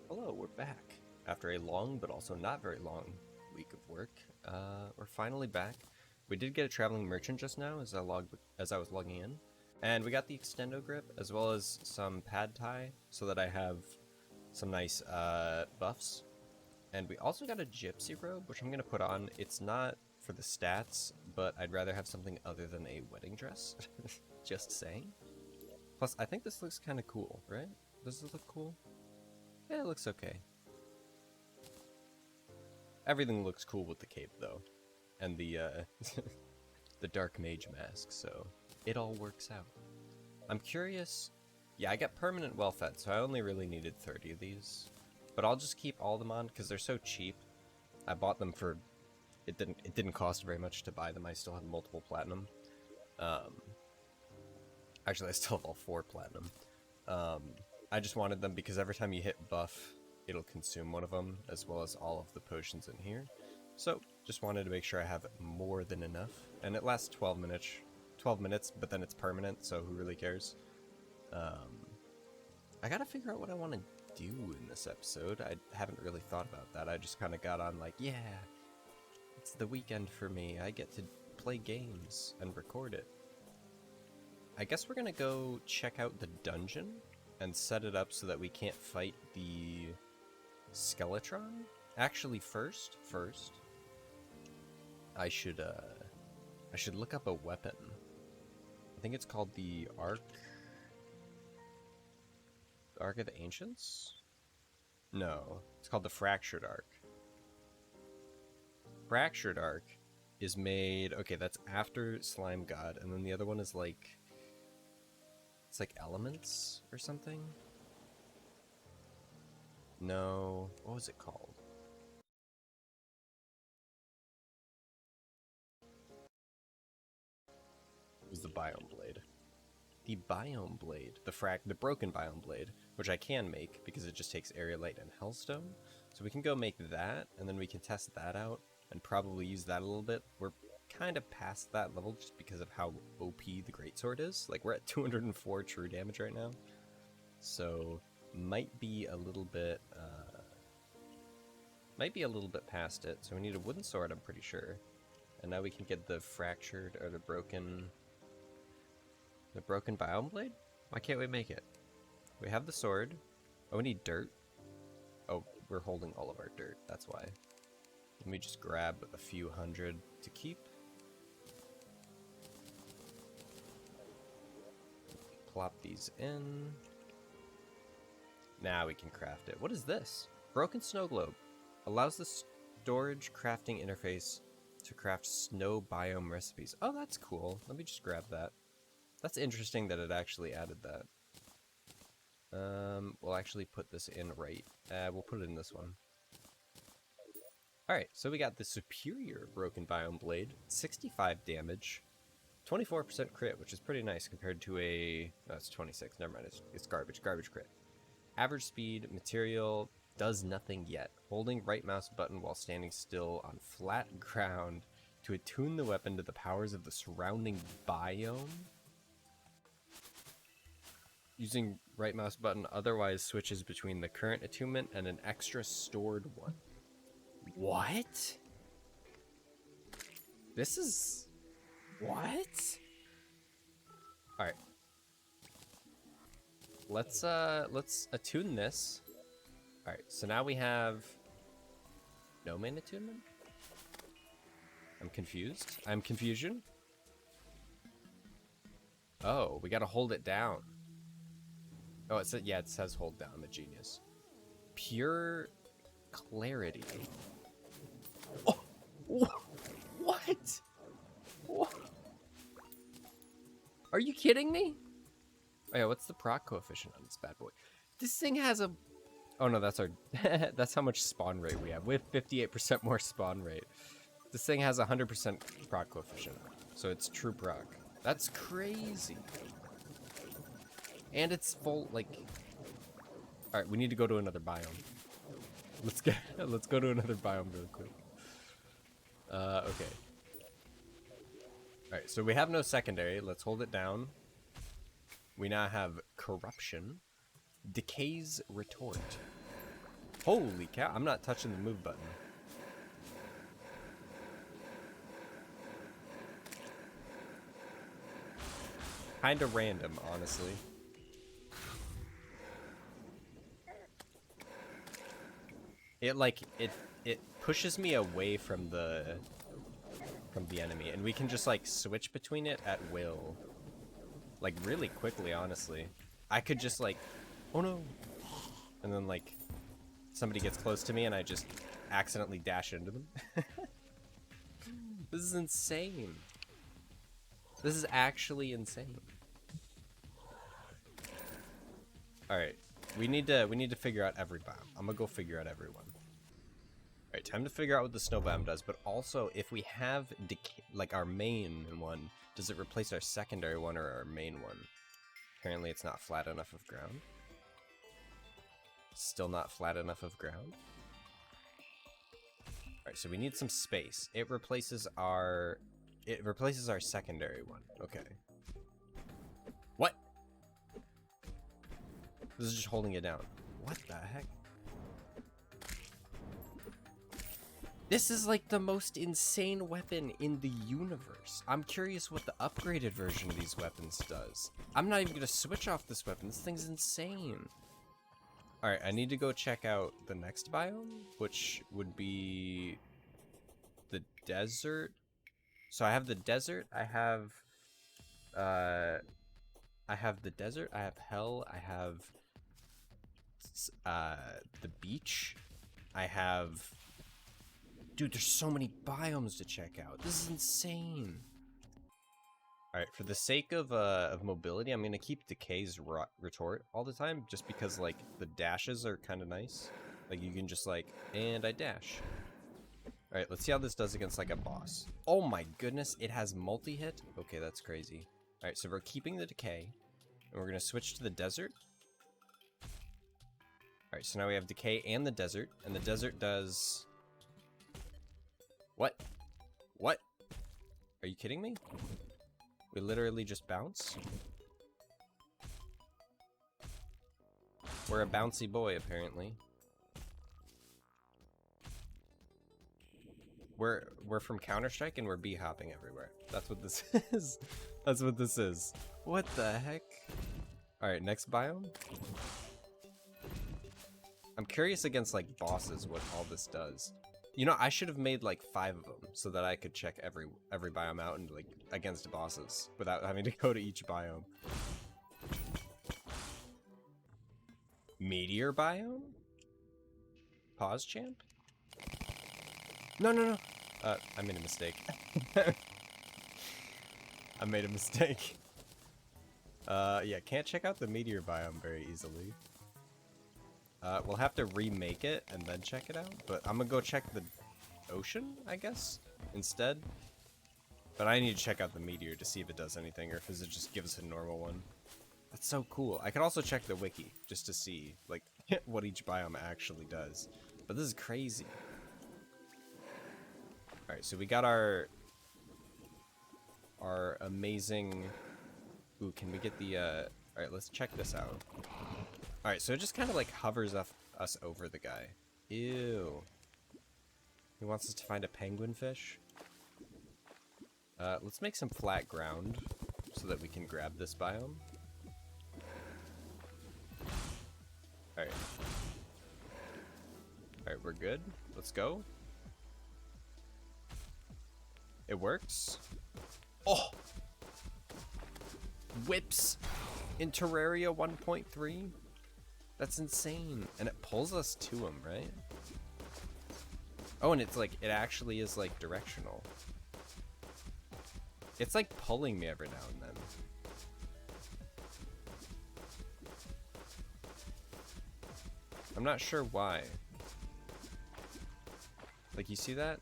Hello, we're back. After a long, but also not very long week of work, we're finally back. We did get a traveling merchant just now as I was logging in, and we got the extendo grip as well as some pad thai so that I have some nice buffs. And we also got a gypsy robe, which I'm gonna put on. It's not for the stats, but I'd rather have something other than a wedding dress. Just saying. Plus, I think this looks kind of cool, right? Does this look cool? Yeah, it looks okay. Everything looks cool with the cape, though. And the, the dark mage mask, so it all works out. I'm curious... Yeah, I got permanent well-fed, so I only really needed 30 of these. But I'll just keep all of them on, because they're so cheap. I bought them for... It didn't cost very much to buy them. I still have multiple platinum. Actually, I still have all 4 platinum. I just wanted them because every time you hit buff, it'll consume one of them, as well as all of the potions in here. So, just wanted to make sure I have more than enough. And it lasts 12 minutes, but then it's permanent, so who really cares? I gotta figure out what I want to do in this episode. I haven't really thought about that. I just kind of got on like, yeah, it's the weekend for me. I get to play games and record it. I guess we're gonna go check out the dungeon and set it up so that we can't fight the Skeletron. Actually, first, I should look up a weapon. I think it's called the Ark. The Ark of the Ancients? No, it's called the Fractured Ark. Fractured Ark is made... Okay, that's after Slime God, and then the other one is like... It's like elements or something? No, what was it called? It was the Biome Blade. The Biome Blade, the broken Biome Blade, which I can make because it just takes Area Light and Hellstone. So we can go make that, and then we can test that out and probably use that a little bit. We're kind of past that level just because of how OP the Greatsword is. Like, we're at 204 true damage right now. So, might be a little bit past it. So we need a wooden sword, I'm pretty sure. And now we can get the fractured, or the broken Biome Blade? Why can't we make it? We have the sword. Oh, we need dirt. Oh, we're holding all of our dirt, that's why. Let me just grab a few hundred to keep. Plop these in. Now we can craft it. What is this? Broken snow globe. Allows the storage crafting interface to craft snow biome recipes. Oh, that's cool. Let me just grab that. That's interesting that it actually added that. We'll actually put this in right. We'll put it in this one. Alright, so we got the superior broken biome blade. 65 damage. 24% crit, which is pretty nice compared to a... No, it's 26. Never mind, it's garbage. Garbage crit. Average speed, material, does nothing yet. Holding right mouse button while standing still on flat ground to attune the weapon to the powers of the surrounding biome. Using right mouse button otherwise switches between the current attunement and an extra stored one. What? This is... What? Alright. Let's attune this. Alright, so now we have... No main attunement? I'm confused. I'm confusion. Oh, we gotta hold it down. Oh, it says, yeah, it says hold down. I'm a genius. Pure clarity. Oh! What? What? Are you kidding me? Oh yeah, what's the proc coefficient on this bad boy? This thing has a... Oh no, that's our... That's how much spawn rate we have. We have 58% more spawn rate. This thing has 100% proc coefficient. So it's true proc. That's crazy. And it's full, like... Alright, we need to go to another biome. Let's go to another biome really quick. Okay. Alright, so we have no secondary. Let's hold it down. We now have corruption. Decay's retort. Holy cow, I'm not touching the move button. Kinda random, honestly. It pushes me away from the enemy, and we can just like switch between it at will. Like really quickly, honestly. I could just like, oh no. And then like somebody gets close to me and I just accidentally dash into them. This is insane. This is actually insane. Alright, we need to figure out every biome. I'm gonna go figure out everyone. Alright, time to figure out what the snow biome does, but also if we have like our main one, does it replace our secondary one or our main one? Apparently it's not flat enough of ground. Still not flat enough of ground. Alright, so we need some space. It replaces our secondary one. Okay. What? This is just holding it down. What the heck? This is like the most insane weapon in the universe. I'm curious what the upgraded version of these weapons does. I'm not even gonna switch off this weapon. This thing's insane. Alright, I need to go check out the next biome, which would be the desert. So I have the desert, I have the desert, I have hell, I have the beach, I have... Dude, there's so many biomes to check out. This is insane. Alright, for the sake of mobility, I'm gonna keep Decay's retort all the time, just because, like, the dashes are kind of nice. Like, you can just, like, and I dash. Alright, let's see how this does against, like, a boss. Oh my goodness, it has multi-hit? Okay, that's crazy. Alright, so we're keeping the Decay, and we're gonna switch to the desert. Alright, so now we have Decay and the desert does... What? What? Are you kidding me? We literally just bounce? We're a bouncy boy, apparently. We're from Counter-Strike and we're bee-hopping everywhere. That's what this is. That's what this is. What the heck? Alright, next biome. I'm curious against, like, bosses what all this does. You know, I should have made like 5 of them so that I could check every biome out and like against bosses without having to go to each biome. Meteor Biome? Pause champ? No, no, no. I made a mistake. I made a mistake. Yeah, can't check out the Meteor Biome very easily. We'll have to remake it and then check it out, but I'm gonna go check the ocean, I guess, instead. But I need to check out the meteor to see if it does anything, or if it just gives a normal one. That's so cool. I could also check the wiki, just to see, like, what each biome actually does. But this is crazy. Alright, so we got our amazing... Ooh, can we get the, Alright, let's check this out. Alright, so it just kind of like hovers us over the guy. Ew. He wants us to find a penguin fish. Let's make some flat ground so that we can grab this biome. Alright. Alright, we're good. Let's go. It works. Oh! Whips in Terraria 1.3? That's insane. And it pulls us to him, right? Oh, and it's like, it actually is like directional. It's like pulling me every now and then. I'm not sure why. Like, you see that?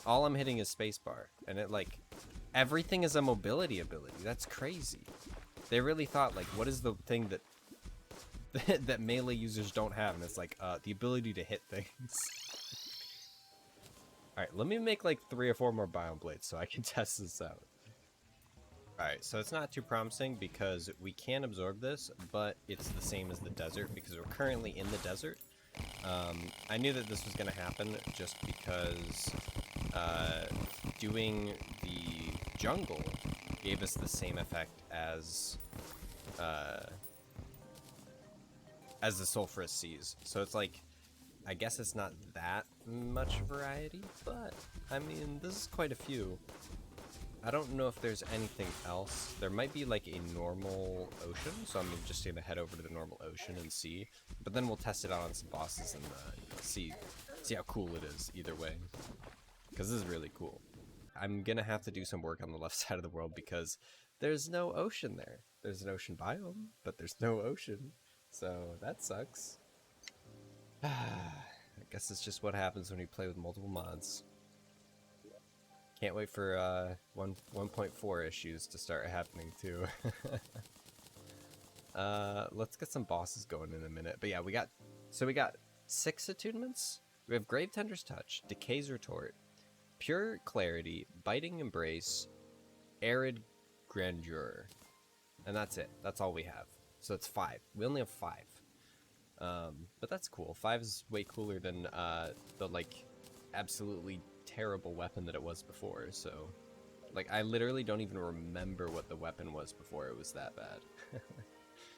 All I'm hitting is spacebar, and it like, everything is a mobility ability. That's crazy. They really thought, like, what is the thing that that melee users don't have? And it's like, the ability to hit things. Alright, let me make like 3 or 4 more biome blades so I can test this out. Alright, so it's not too promising because we can absorb this, but it's the same as the desert because we're currently in the desert. I knew that this was going to happen just because doing the jungle gave us the same effect as the sulfurous seas. So it's like, I guess it's not that much variety, but I mean, this is quite a few. I don't know if there's anything else. There might be like a normal ocean, so I'm just gonna head over to the normal ocean and see. But then we'll test it out on some bosses and see how cool it is either way. Because this is really cool. I'm gonna have to do some work on the left side of the world because there's no ocean there. There's an ocean biome, but there's no ocean. So that sucks. I guess it's just what happens when you play with multiple mods. Can't wait for 1.4 issues to start happening too. Let's get some bosses going in a minute. But yeah, we got 6 attunements. We have Gravetender's Touch, Decay's Retort, Pure Clarity, Biting Embrace, Arid Grandeur. And that's it. That's all we have. So it's 5. We only have 5. But that's cool. 5 is way cooler than the like absolutely terrible weapon that it was before. So like I literally don't even remember what the weapon was before it was that bad.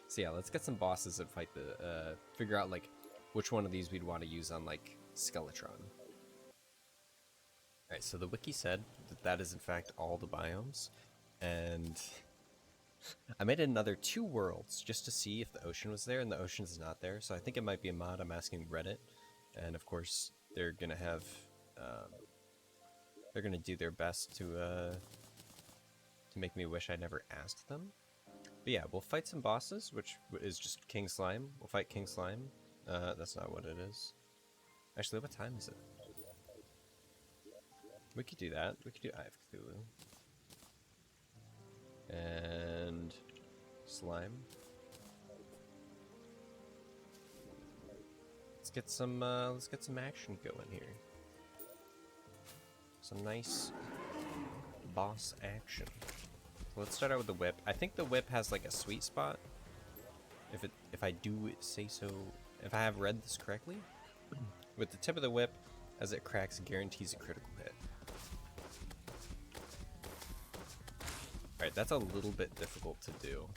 So yeah, let's get some bosses and fight the figure out like which one of these we'd want to use on like Skeletron. Alright, so the wiki said that is in fact all the biomes, and I made another 2 worlds just to see if the ocean was there, and the ocean's not there, so I think it might be a mod. I'm asking Reddit, and of course they're gonna have they're gonna do their best to make me wish I never asked them. But yeah, we'll fight some bosses, which is just King Slime. We'll fight King Slime. That's not what it is. Actually, what time is it? We could do that. We could do Eye of Cthulhu. And Slime. Let's get some action going here. Some nice boss action. Let's start out with the whip. I think the whip has like a sweet spot. If I do say so, if I have read this correctly, with the tip of the whip, as it cracks, guarantees a critical hit. Alright, that's a little bit difficult to do.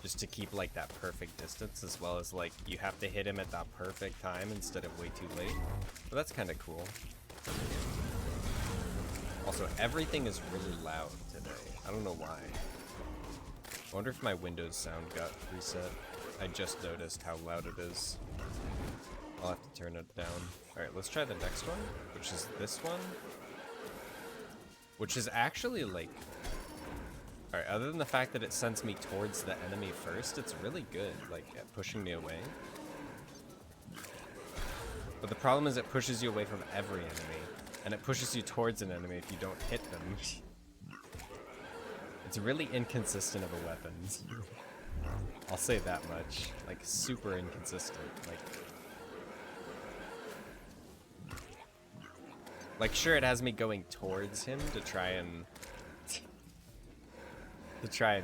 Just to keep like that perfect distance, as well as like you have to hit him at that perfect time instead of way too late. But that's kind of cool. Also, everything is really loud today. I don't know why. I wonder if my Windows sound got reset. I just noticed how loud it is. I'll have to turn it down. Alright, let's try the next one, which is this one. Which is actually like... Alright, other than the fact that it sends me towards the enemy first, it's really good, like, at pushing me away. But the problem is it pushes you away from every enemy, and it pushes you towards an enemy if you don't hit them. It's really inconsistent of a weapon. I'll say that much. Like, super inconsistent. Like, sure, it has me going towards him to try and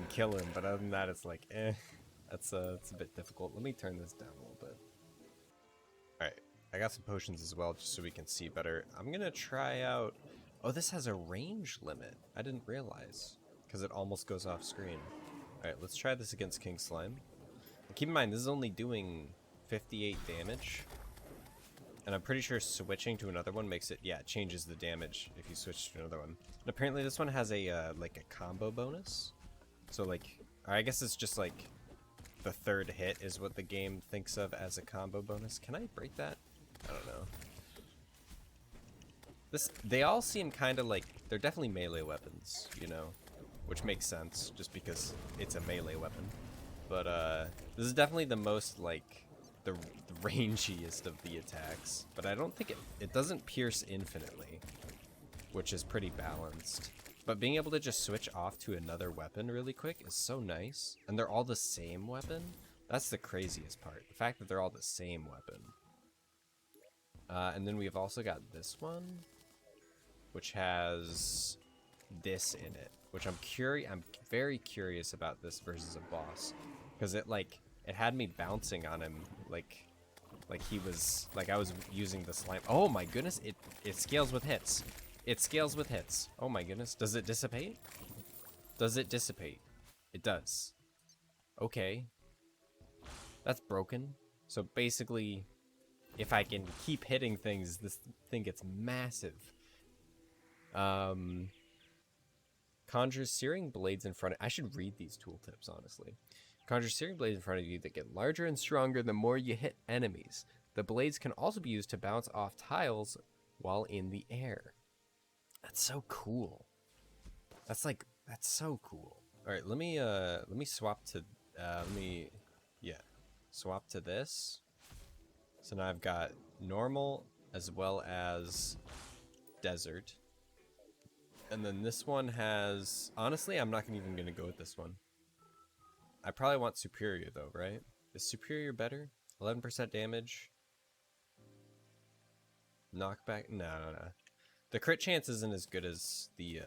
kill him, but other than that, it's like, it's a bit difficult. Let me turn this down a little bit. Alright, I got some potions as well, just so we can see better. I'm gonna try out... Oh, this has a range limit. I didn't realize, because it almost goes off screen. Alright, let's try this against King Slime. And keep in mind, this is only doing 58 damage. And I'm pretty sure switching to another one makes it, yeah, it changes the damage if you switch to another one. And apparently this one has a, like a combo bonus. So like, I guess it's just like the third hit is what the game thinks of as a combo bonus. Can I break that? I don't know. They all seem kind of like, they're definitely melee weapons, you know, which makes sense just because it's a melee weapon. But this is definitely the most like the rangiest of the attacks. But I don't think it doesn't pierce infinitely, which is pretty balanced. But being able to just switch off to another weapon really quick is so nice. And they're all the same weapon. That's the craziest part. The fact that they're all the same weapon. And then we've also got this one. which has this in it, which I'm very curious about this versus a boss, because it had me bouncing on him like he was like I was using the slime. Oh my goodness, it scales with hits. It scales with hits. Oh my goodness, does it dissipate? Does it dissipate? It does. Okay, that's broken. So basically, if I can keep hitting things, this thing gets massive. Conjures searing blades in front of... I should read these tooltips, honestly. Conjure searing blades in front of you that get larger and stronger the more you hit enemies. The blades can also be used to bounce off tiles while in the air. That's so cool. That's so cool. All right, let me swap to swap to this. So now I've got normal as well as desert. And then this one has... Honestly, I'm not even going to go with this one. I probably want superior though, right? Is superior better? 11% damage. Knockback? No. The crit chance isn't as good as the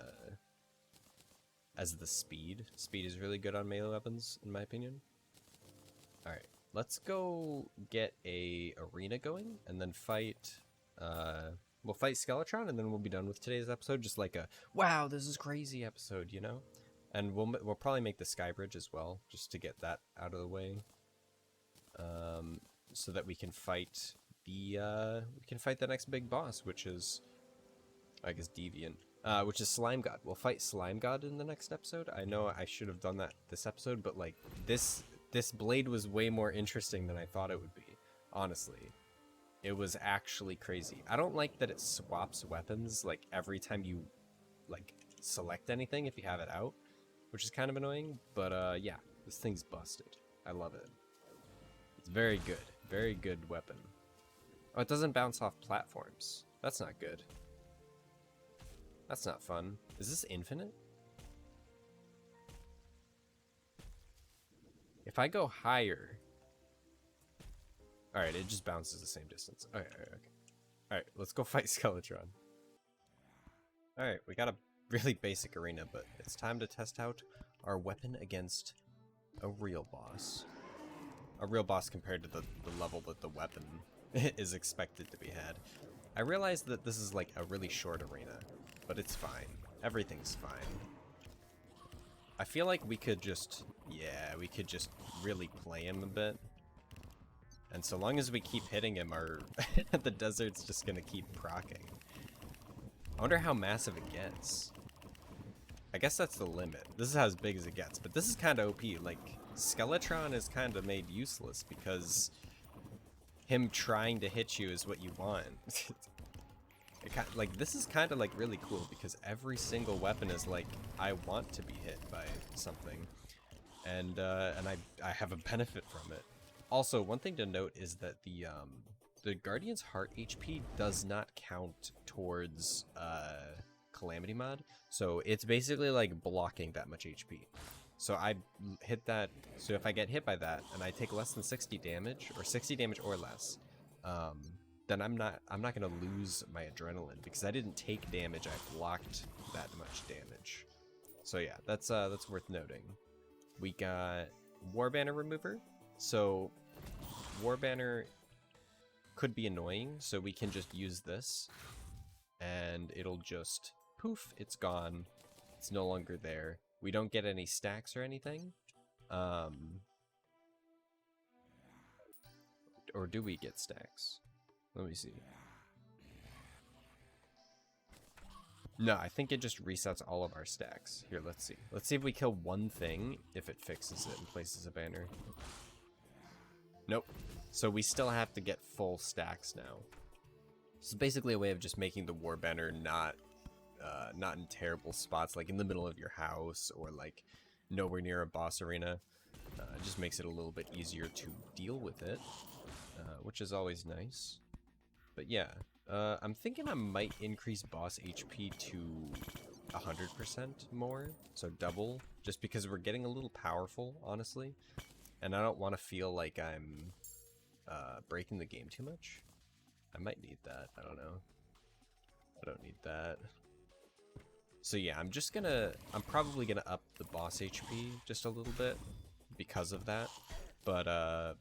speed. Speed is really good on melee weapons, in my opinion. Alright, let's go get a arena going and then fight... We'll fight Skeletron and then we'll be done with today's episode. Just like a, wow, this is crazy episode, you know? And we'll probably make the sky bridge as well, just to get that out of the way. So that we can fight the next big boss, which is, I guess, Deviant. Which is Slime God. We'll fight Slime God in the next episode. I know I should have done that this episode, but like, this blade was way more interesting than I thought it would be, honestly. It was actually crazy. I don't like that it swaps weapons like every time you like select anything if you have it out, which is kind of annoying, but yeah, this thing's busted. I love it. It's very good weapon. Oh, it doesn't bounce off platforms. That's not good. That's not fun. Is this infinite? If I go higher... Alright, it just bounces the same distance. Okay. Alright, let's go fight Skeletron. Alright, we got a really basic arena, but it's time to test out our weapon against a real boss. A real boss compared to the level that the weapon is expected to be had. I realize that this is like a really short arena, but it's fine. Everything's fine. I feel like we could just really play him a bit. And so long as we keep hitting him, the desert's just gonna keep proccing. I wonder how massive it gets. I guess that's the limit. This is as big as it gets, but this is kind of OP. Like, Skeletron is kind of made useless because him trying to hit you is what you want. Like, this is kind of like really cool because every single weapon is like, I want to be hit by something, and I have a benefit from it. Also, one thing to note is that the Guardian's Heart HP does not count towards Calamity mod, so it's basically like blocking that much HP. So I hit that. So if I get hit by that and I take less than 60 damage or 60 damage or less, then I'm not gonna lose my adrenaline because I didn't take damage. I blocked that much damage. So yeah, that's worth noting. We got War Banner Remover. So War Banner could be annoying, so we can just use this and it'll just poof, it's gone. It's no longer there. We don't get any stacks or anything. Or do we get stacks? Let me see. No, I think it just resets all of our stacks. Here, let's see. Let's see if we kill one thing, if it fixes it and places a banner. Nope. So we still have to get full stacks now. This is basically a way of just making the war banner not in terrible spots, like in the middle of your house or like nowhere near a boss arena. It just makes it a little bit easier to deal with it, which is always nice. But yeah, I'm thinking I might increase boss HP to 100% more, so double, just because we're getting a little powerful, honestly. And I don't want to feel like I'm breaking the game too much. I might need that. I don't know. I don't need that. So yeah, I'm probably gonna up the boss HP just a little bit because of that. But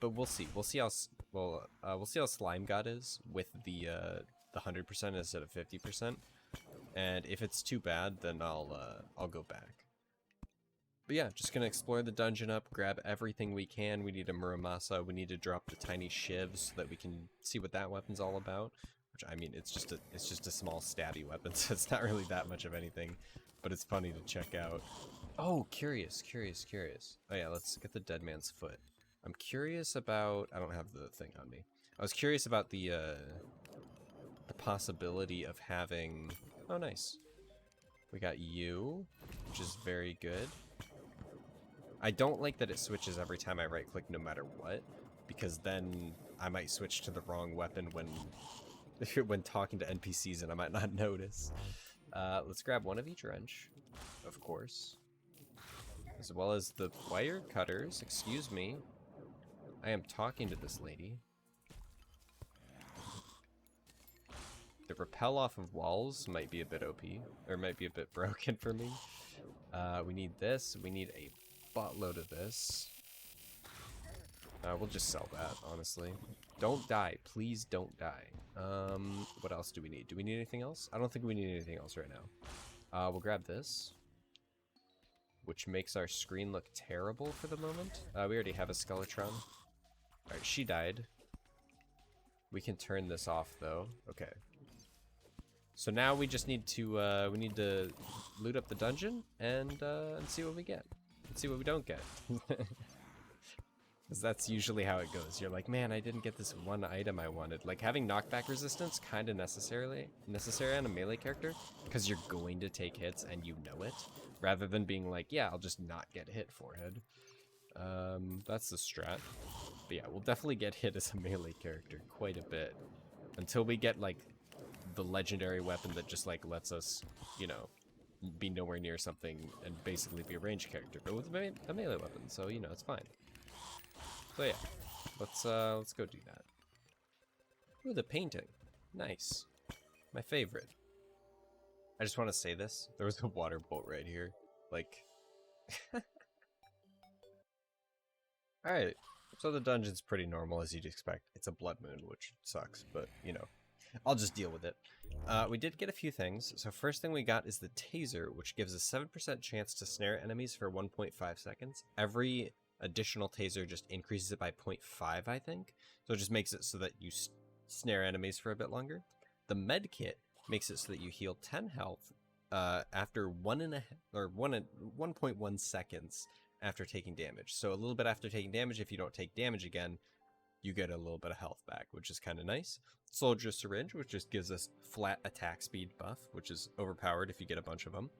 we'll see. We'll see how we'll see how Slime God is with the 100% instead of 50%. And if it's too bad, then I'll go back. But yeah, just gonna explore the dungeon up, grab everything we can. We need a Muramasa. We need to drop the tiny shivs so that we can see what that weapon's all about. Which, I mean, it's just a small stabby weapon, so it's not really that much of anything. But it's funny to check out. Oh, curious. Oh yeah, let's get the Dead Man's Foot. I'm curious about... I don't have the thing on me. I was curious about the possibility of having... Oh, nice. We got you, which is very good. I don't like that it switches every time I right-click no matter what, because then I might switch to the wrong weapon when talking to NPCs and I might not notice. Let's grab one of each wrench, of course. As well as the wire cutters. Excuse me. I am talking to this lady. The repel off of walls might be a bit OP, or might be a bit broken for me. We need this. We need a buttload of this. We'll just sell that, honestly. Don't die. Please don't die. What else do we need? Do we need anything else? I don't think we need anything else right now. We'll grab this, which makes our screen look terrible for the moment. We already have a Skeletron. Alright, she died. We can turn this off, though. Okay. So now we just need to, loot up the dungeon and see what we get. And see what we don't get. Because that's usually how it goes. You're like, man, I didn't get this one item I wanted. Like, having knockback resistance kind of necessary on a melee character, because you're going to take hits and you know it, rather than being like, yeah, I'll just not get hit forehead. That's the strat. But yeah, we'll definitely get hit as a melee character quite a bit. Until we get, like, the legendary weapon that just, like, lets us, you know, be nowhere near something and basically be a ranged character. But with a melee weapon, so, you know, it's fine. So yeah, let's go do that. Ooh, the painting. Nice. My favorite. I just want to say this. There was a water bolt right here. Like... Alright, so the dungeon's pretty normal as you'd expect. It's a blood moon, which sucks, but, you know, I'll just deal with it. We did get a few things. So first thing we got is the taser, which gives a 7% chance to snare enemies for 1.5 seconds. Every additional taser just increases it by 0.5, I think. So it just makes it so that you snare enemies for a bit longer. The med kit makes it so that you heal 10 health after 1.1 seconds after taking damage. So a little bit after taking damage, if you don't take damage again, you get a little bit of health back, which is kind of nice. Soldier Syringe, which just gives us flat attack speed buff, which is overpowered if you get a bunch of them.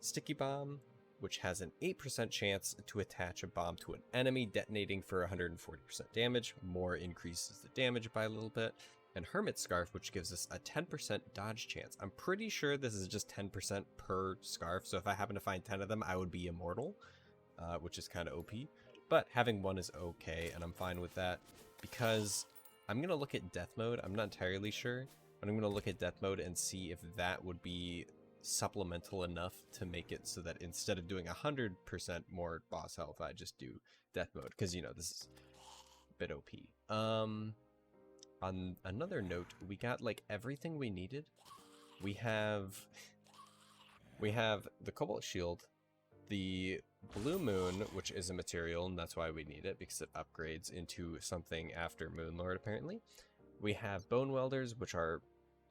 Sticky Bomb, which has an 8% chance to attach a bomb to an enemy, detonating for 140% damage. More increases the damage by a little bit. And Hermit Scarf, which gives us a 10% dodge chance. I'm pretty sure this is just 10% per scarf, so if I happen to find 10 of them, I would be immortal, which is kind of OP. But having one is okay, and I'm fine with that, because I'm going to look at death mode. I'm not entirely sure, but I'm going to look at death mode and see if that would be supplemental enough to make it so that instead of doing 100% more boss health, I just do death mode, because, you know, this is a bit OP. On another note, we got, like, everything we needed. We have the Cobalt Shield, the Blue Moon, which is a material, and that's why we need it, because it upgrades into something after Moonlord, apparently. We have Bone Welders, which are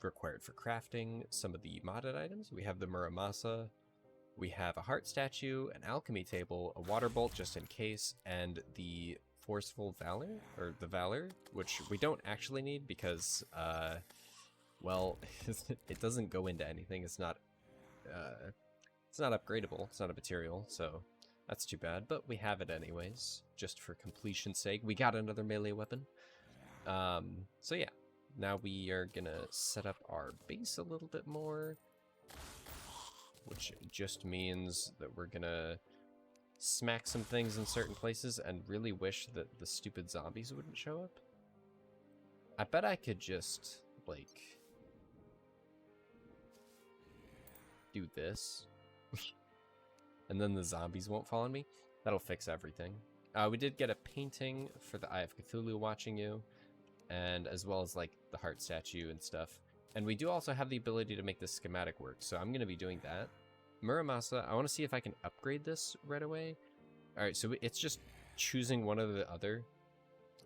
required for crafting some of the modded items. We have the Muramasa, we have a heart statue, an alchemy table, a water bolt just in case, and the Forceful Valor, or the Valor, which we don't actually need because, well, it doesn't go into anything. It's not upgradable. It's not a material, so that's too bad. But we have it anyways, just for completion's sake. We got another melee weapon. So yeah. Now we are gonna set up our base a little bit more, which just means that we're gonna smack some things in certain places and really wish that the stupid zombies wouldn't show up. I bet I could just, like, do this And then the zombies won't fall on me. That'll fix everything. We did get a painting for the Eye of Cthulhu watching you, and as well as like the heart statue and stuff. And we do also have the ability to make the schematic work, so I'm going to be doing that. Muramasa, I want to see if I can upgrade this right away. All right, so it's just choosing one or the other.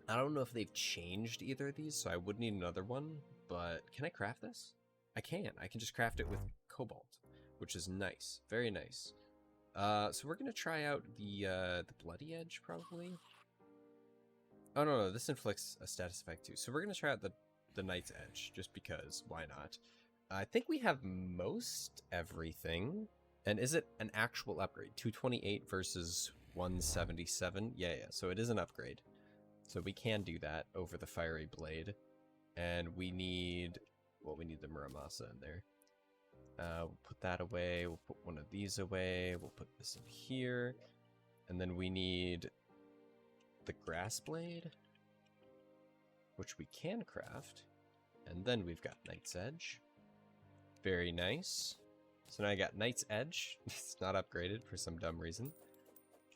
I don't know if they've changed either of these, so I would need another one, but can I craft this? I can just craft it with cobalt, which is nice, very nice. So we're gonna try out the bloody edge probably. Oh no, this inflicts a status effect too. So we're gonna try out the knight's edge just because, why not? I think we have most everything. And is it an actual upgrade? 228 versus 177. Yeah. So it is an upgrade. So we can do that over the fiery blade. And we need, well, we need the Muramasa in there. We'll put that away. We'll put one of these away. We'll put this in here. And then we need the grass blade, which we can craft. And then we've got Knight's Edge. Very nice. So now I got Knight's Edge. It's not upgraded for some dumb reason.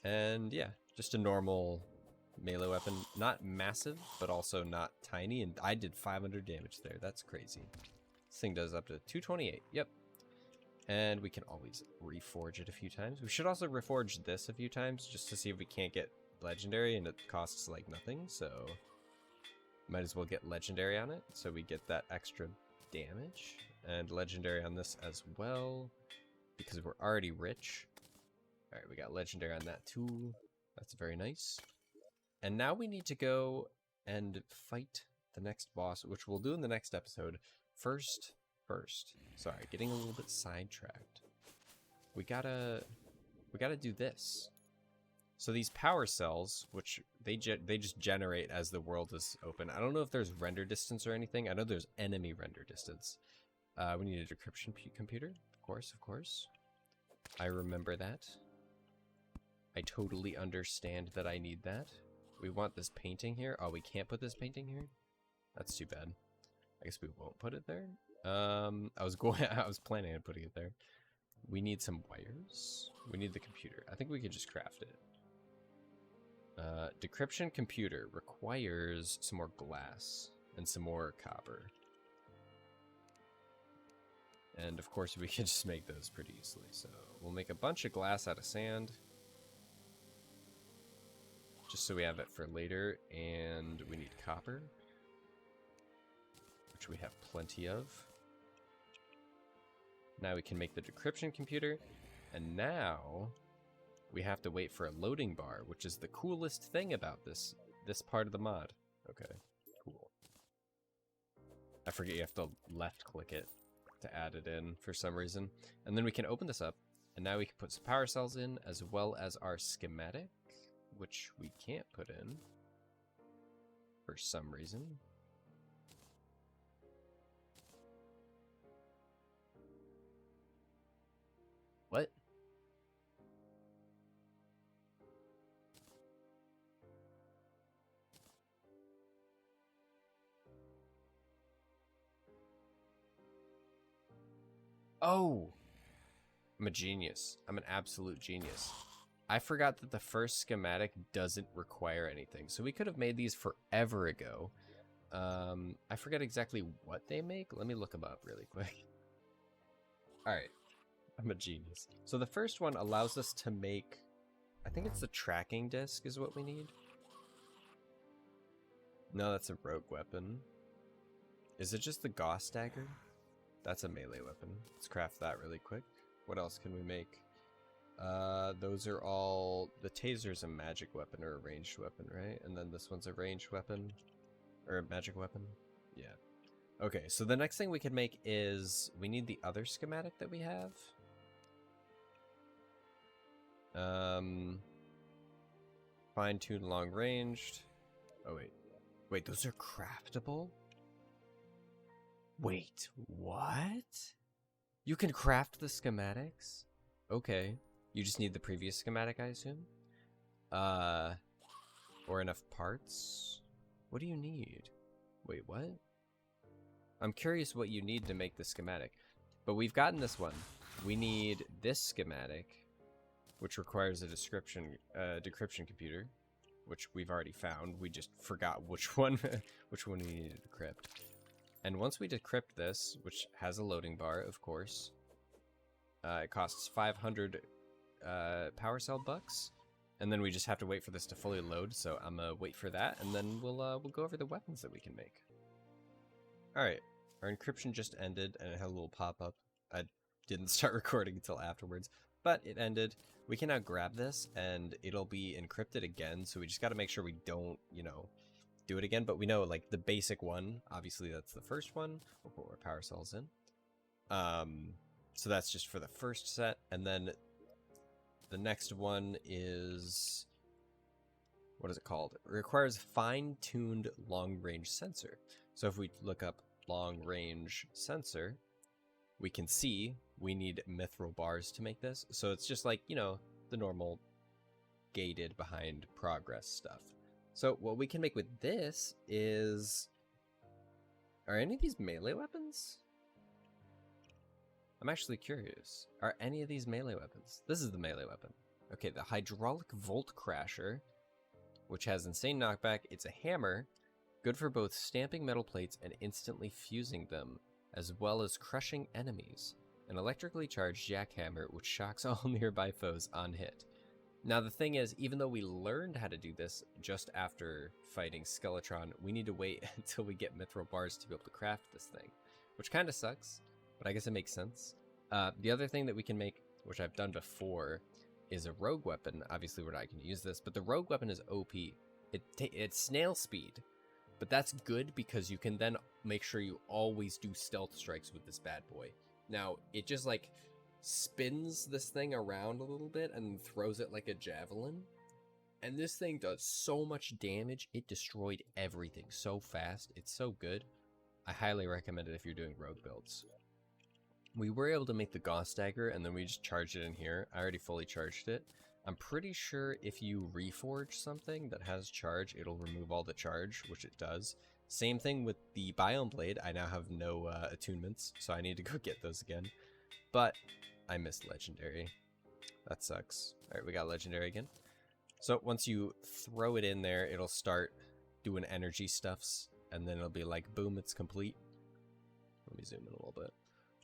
And yeah, just a normal melee weapon. Not massive, but also not tiny. And I did 500 damage there. That's crazy. This thing does up to 228. Yep. And we can always reforge it a few times. We should also reforge this a few times just to see if we can't get legendary, and it costs like nothing. So might as well get legendary on it so we get that extra damage. And legendary on this as well, because we're already rich. Alright, we got legendary on that too. That's very nice. And now we need to go and fight the next boss, which we'll do in the next episode. First, sorry, getting a little bit sidetracked. We gotta do this. So these power cells, which they just generate as the world is open. I don't know if there's render distance or anything. I know there's enemy render distance. We need a decryption computer, of course. I remember that. I totally understand that I need that. We want this painting here. Oh, we can't put this painting here? That's too bad. I guess we won't put it there. I was planning on putting it there. We need some wires. We need the computer. I think we could just craft it. Decryption computer requires some more glass and some more copper. And of course we can just make those pretty easily. So we'll make a bunch of glass out of sand. Just so we have it for later. And we need copper, which we have plenty of. Now we can make the decryption computer. And now we have to wait for a loading bar, which is the coolest thing about this part of the mod. Okay, cool. I forget you have to left click it to add it in for some reason. And then we can open this up, and now we can put some power cells in, as well as our schematic, which we can't put in for some reason. What? Oh, I'm a genius. I'm an absolute genius. I forgot that the first schematic doesn't require anything. So we could have made these forever ago. I forget exactly what they make. Let me look them up really quick. All right. I'm a genius. So the first one allows us to make, I think it's the tracking disc is what we need. No, that's a rogue weapon. Is it just the Gauss dagger? That's a melee weapon. Let's craft that really quick. What else can we make? Those are all... The taser's a magic weapon or a ranged weapon, right? And then this one's a ranged weapon. Or a magic weapon? Yeah. Okay, so the next thing we can make is... We need the other schematic that we have. Fine-tuned long-ranged. Oh, wait. Wait, those are craftable? Wait, what? You can craft the schematics? Okay. You just need the previous schematic, I assume? Or enough parts? What do you need? Wait, what? I'm curious what you need to make the schematic. But we've gotten this one. we need this schematic, which requires a decryption computer, which we've already found. We just forgot which one, which one we needed to decrypt. And once we decrypt this, which has a loading bar, of course, it costs 500 power cell bucks, and then we just have to wait for this to fully load. So I'm gonna wait for that, and then we'll go over the weapons that we can make. All right, our encryption just ended, and it had a little pop-up. I didn't start recording until afterwards, but it ended. We can now grab this, and it'll be encrypted again. So we just got to make sure we don't, you know, do it again. But we know, like, the basic one, obviously that's the first one. We'll put our power cells in. So that's just for the first set, and then the next one is, what is it called? It requires fine-tuned long-range sensor. So if we look up long-range sensor, we can see we need mithril bars to make this. So it's just like, you know, the normal gated behind progress stuff. So what we can make with this is, are any of these melee weapons? I'm actually curious. Are any of these melee weapons? This is the melee weapon. Okay, the hydraulic volt crasher, which has insane knockback. It's a hammer, good for both stamping metal plates and instantly fusing them, as well as crushing enemies. An electrically charged jackhammer which shocks all nearby foes on hit. Now the thing is, even though we learned how to do this just after fighting Skeletron, we need to wait until we get mithril bars to be able to craft this thing, which kind of sucks. But I guess it makes sense. The other thing that we can make, which I've done before, is a rogue weapon. Obviously, we're not going to use this, but the rogue weapon is OP. It's snail speed, but that's good because you can then make sure you always do stealth strikes with this bad boy. Now, it just like spins this thing around a little bit and throws it like a javelin. And this thing does so much damage. It destroyed everything so fast. It's so good. I highly recommend it if you're doing rogue builds. We were able to make the Gauss dagger, and then we just charged it in here. I already fully charged it. I'm pretty sure if you reforge something that has charge, it'll remove all the charge, which it does. Same thing with the biome blade. I now have no attunements, so I need to go get those again. But I missed legendary. That sucks. All right, we got legendary again. So once you throw it in there, it'll start doing energy stuffs, and then it'll be like, boom, it's complete. Let me zoom in a little bit.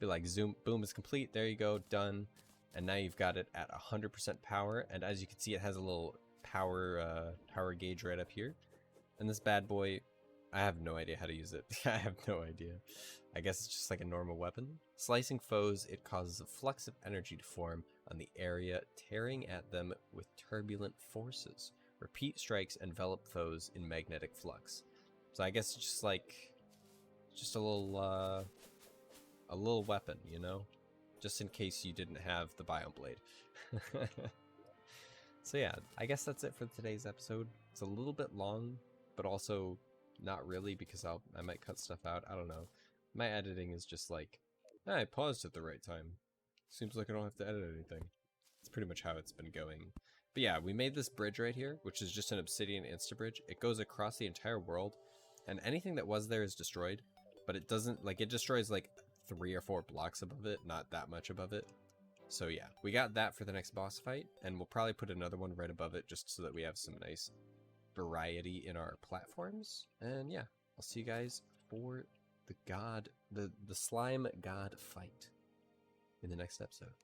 Be like, zoom, boom, it's complete. There you go, done. And now you've got it at 100% power. And as you can see, it has a little power gauge right up here. And this bad boy, I have no idea how to use it. I have no idea. I guess it's just like a normal weapon. Slicing foes, it causes a flux of energy to form on the area, tearing at them with turbulent forces. Repeat strikes envelop foes in magnetic flux. So I guess it's just like, just a little weapon, you know? Just in case you didn't have the biome blade. So yeah, I guess that's it for today's episode. It's a little bit long, but also not really, because I might cut stuff out. I don't know. My editing is just like, I paused at the right time. Seems like I don't have to edit anything. It's pretty much how it's been going. But yeah, we made this bridge right here, which is just an obsidian insta-bridge. It goes across the entire world, and anything that was there is destroyed. But it doesn't, like, it destroys like 3 or 4 blocks above it, not that much above it. So yeah, we got that for the next boss fight, and we'll probably put another one right above it just so that we have some nice variety in our platforms. And yeah, I'll see you guys for the slime god fight in the next episode.